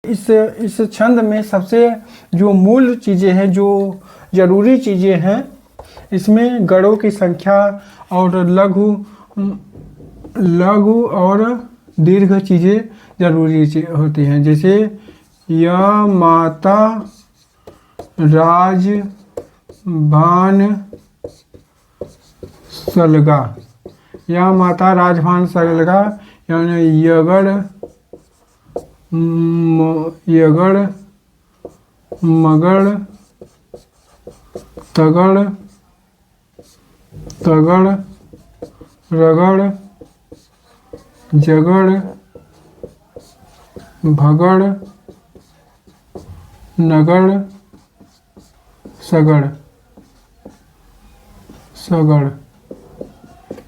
इस छंद में सबसे जो मूल चीज़ें हैं, जो ज़रूरी चीज़ें हैं, इसमें गणों की संख्या और लघु और दीर्घ चीज़ें ज़रूरी होती हैं। जैसे या माता राज भान सलगा, या माता राजभान सलगा, यानी यगड़ मगड़ तगड़ रगड़ जगड़ भगड़ नगड़ सगड़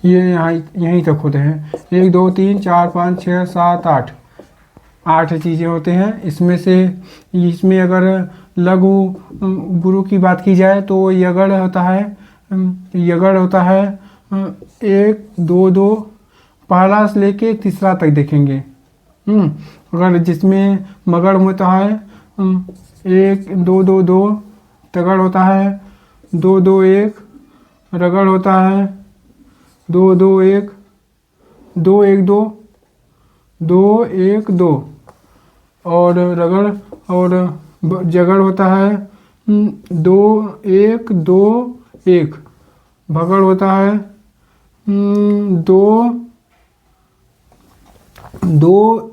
ये यहीं तक होते हैं। 1 2 3 4 5 6 7 8 चीज़ें होते हैं। इसमें अगर लघु गुरु की बात की जाए तो यगड़ होता है 1 2 2, पहला से लेके तीसरा तक देखेंगे। अगर जिसमें मगड़ होता है 1 2 2 2, तगड़ होता है 2 2 1, रगड़ होता है 2 2 1 2 1 2 2 1 2, और रगड़ और जगड़ होता है 2 1 2 1, भगड़ होता है 2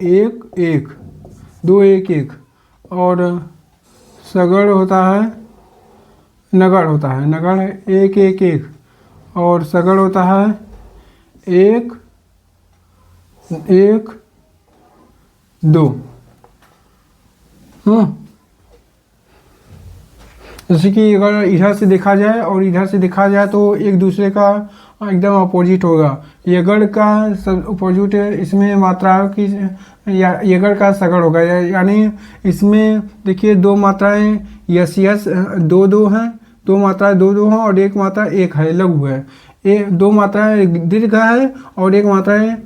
1 1, और सगड़ होता है नगड़ 1 1 1, और सगड़ होता है 1 1 2। जैसे कि अगर इधर से देखा जाए और इधर से देखा जाए तो एक दूसरे का एकदम अपोजिट होगा। यगड़ का सब अपोजिट है, इसमें मात्राओं की यगड़ का सगड़ होगा। यानी इसमें देखिए 2 मात्राएं यस 2 2 हैं, 2 मात्राएं 2 2 हैं, और 1 मात्रा 1 है, लघु है। 2 मात्राएं दीर्घ है और 1 मात्राएं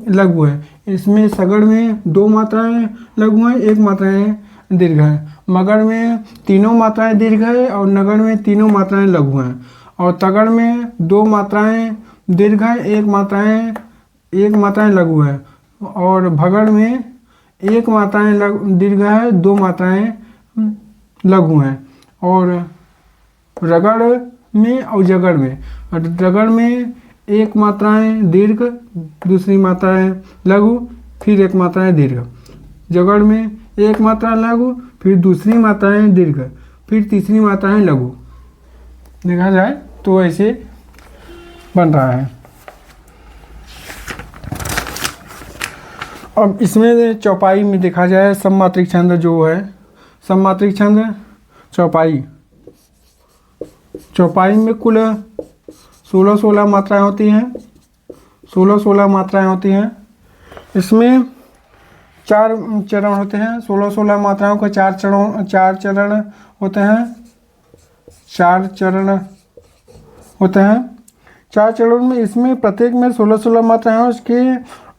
लघु है। इसमें सगड़ में 2 मात्राएं लघु हैं, 1 मात्राएं दीर्घ है। मगड़ में तीनों मात्राएं दीर्घ है और नगड़ में तीनों मात्राएं लघु हैं। और तगड़ में 2 मात्राएं दीर्घ है, 1 मात्राएं लघु है। और भगड़ में 1 मात्राएं दीर्घ है, 2 मात्राएं लघु हैं। और रगड़ में और जगड़ में 1 मात्राएं दीर्घ, दूसरी मात्राएं लघु, फिर 1 मात्राएं दीर्घ। जगड़ में 1 मात्रा लघु, फिर दूसरी मात्राएं दीर्घ, फिर तीसरी मात्राएं लघु। देखा जाए तो ऐसे बन रहा है। अब इसमें चौपाई में देखा जाए, सममात्रिक छंद जो है, सममात्रिक छंद चौपाई में कुल 16 मात्राएं होती हैं। 16 मात्राएं होती हैं। इसमें 4 चरण होते हैं। 16 मात्राओं का 4 चरण होते हैं। 4 चरण में इसमें प्रत्येक में 16 मात्राएं हैं। उसके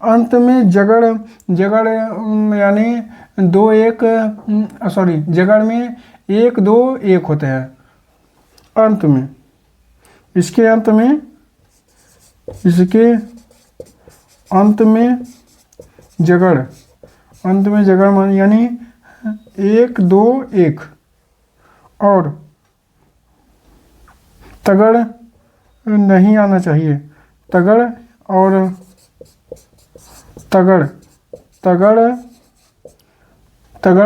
अंत में जगड़ यानी 2 1 जगड़ में 1 2 1 होते हैं अंत में। इसके अंत में जगड़ यानी 1 2 1, और तगड़ नहीं आना चाहिए। तगड़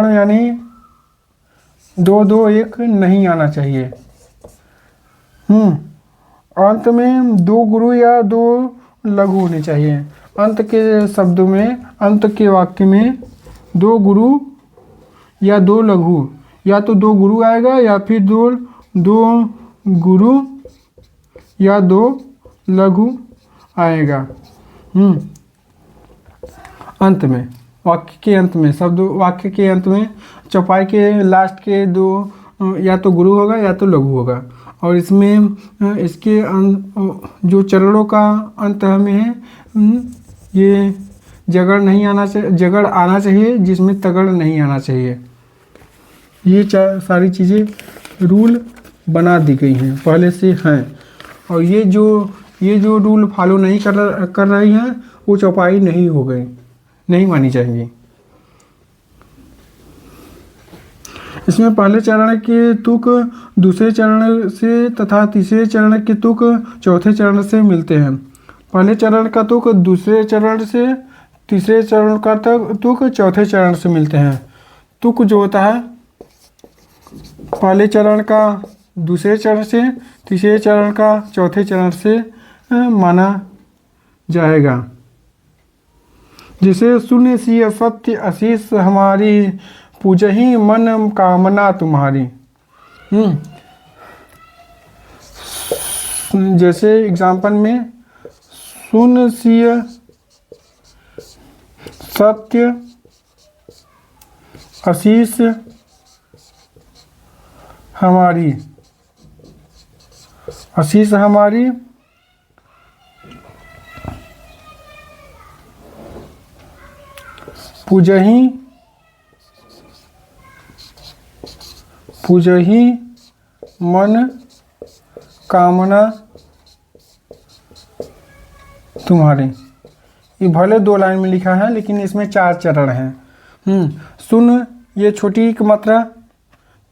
यानी 2 2 1 नहीं आना चाहिए। अंत में 2 गुरु या 2 लघु होने चाहिए। अंत के शब्दों में, अंत के वाक्य में 2 गुरु या 2 लघु, या तो 2 गुरु आएगा या फिर 2 गुरु या 2 लघु आएगा। अंत में, वाक्य के अंत में चौपाई के लास्ट के 2 या तो गुरु होगा या तो लघु होगा। और इसमें इसके जो चरणों का अंत में है, ये जगड़ नहीं आना चाहिए, जगड़ आना चाहिए जिसमें तगड़ नहीं आना चाहिए। ये सारी चीज़ें रूल बना दी गई हैं, पहले से हैं। और ये जो रूल फॉलो नहीं कर रही हैं वो चौपाई नहीं हो गई, नहीं मानी जाएंगी। इसमें पहले चरण के तुक दूसरे चरण से तथा तीसरे चरण के तुक चौथे चरण से मिलते हैं। पहले चरण का तुक दूसरे चरण से, तीसरे चरण का तुक चौथे चरण से मिलते हैं। तुक जो होता है पहले चरण का दूसरे चरण से, तीसरे चरण का चौथे चरण से माना जाएगा। जिसे शून्य सी सत्य आशीष हमारी, पूजही मन कामना तुम्हारी। जैसे एग्जाम्पल में शून्य सी सत्य आशीष हमारी, आशीष हमारी पूजही मन कामना तुम्हारे। ये भले 2 लाइन में लिखा है लेकिन इसमें 4 चरण हैं। सुन ये छोटी की मात्रा,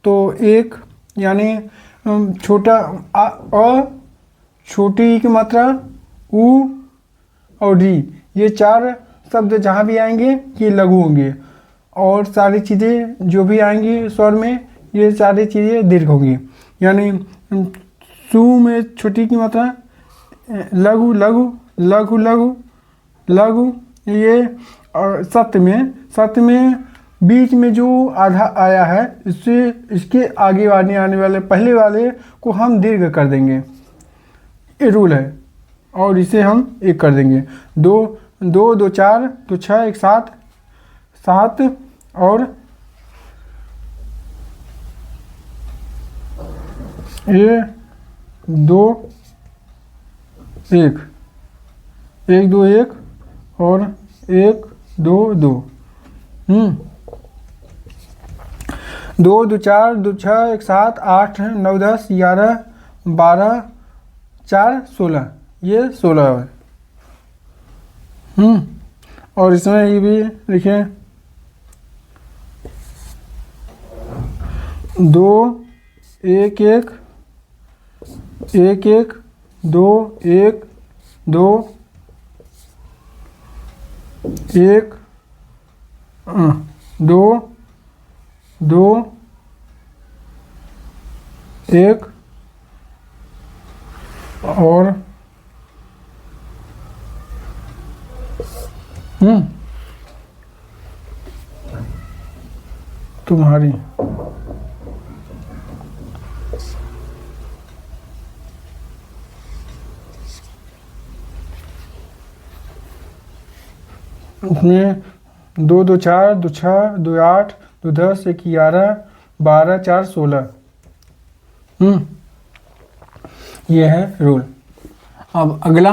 तो एक यानी छोटा अ, छोटी की मात्रा उ और री, ये 4 शब्द जहाँ भी आएंगे ये लघु होंगे, और सारी चीज़ें जो भी आएंगी स्वर में ये सारी चीज़ें दीर्घ होंगी। यानी सु में छोटी की मात्रा लघु लघु लघु लघु लघु, ये और सत्य में बीच में जो आधा आया है इससे इसके आगे आने वाले पहले वाले को हम दीर्घ कर देंगे, ये रूल है। और इसे हम एक कर देंगे, 2 2 2 4 2 6 1 7 7 और 1 2 1 1 2 1 और 1 2 2 2 2 4 2 6 1 7 8 9 10 11 12 4 16, ये 16 है। और इसमें ये भी लिखे 2 1 1 1 1 2 1 2 1 2 2 1 और तुम्हारी। उसमें 2 2 4 2 6 2 8 2 10 1 11 12 4 16। ये है रूल। अब अगला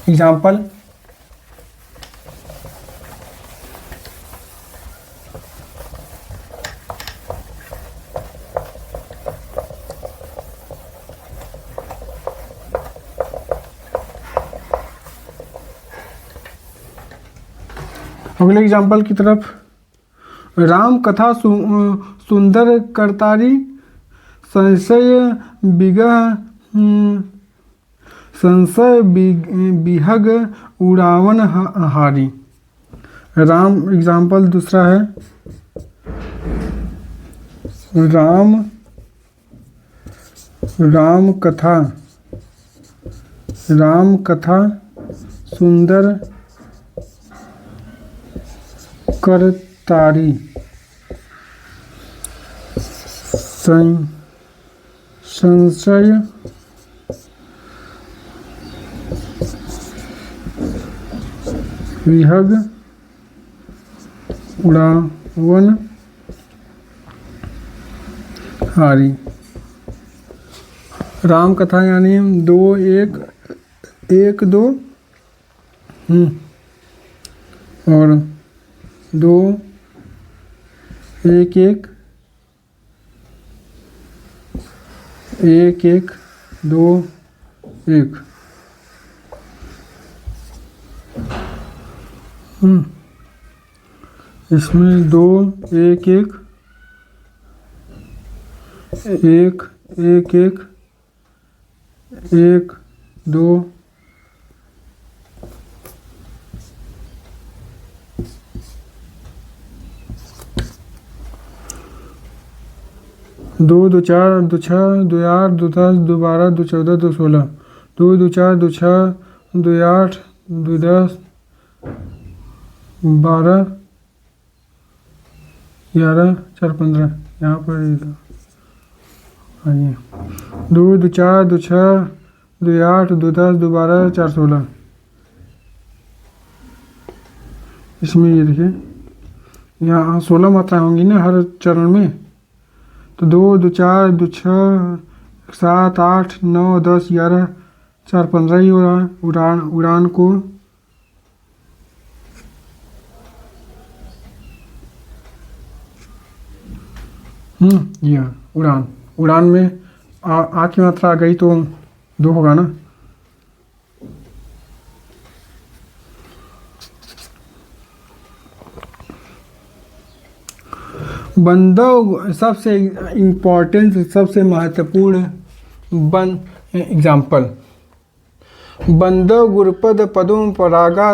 एग्जाम्पल, अगले एग्जाम्पल की तरफ। राम कथा सुंदर करतारी, संशय बिहग उड़ावन हारी। राम एग्जाम्पल दूसरा है, राम कथा सुंदर करतारी, संशय विहग उड़ावन हारी। राम कथा यानी 2 1 1 2 और 2 1 1 1 1 2 1 इसमें 2 1 1 1 1 1 1 2 2 2 4 2 6 2 8 2 10 2 12 2 14 2 16 2 2 4 2 6 2 8 2 10 12 11 4 15 यहाँ पर आइए 2 2 4 2 6 2 8 2 10 2 12 4 16 इसमें ये देखिए यहाँ 16 मात्राएं होंगी ना हर चरण में। तो 2 2 4 2 6 7 8 9 10 11 4 15 ही हो रहा है। उड़ान को ये उड़ान में आ की मात्रा आ गई तो 2 होगा ना। बंदो सबसे इम्पोर्टेंट सबसे महत्वपूर्ण एग्जाम्पल बंदो गुरुपद पदों परागा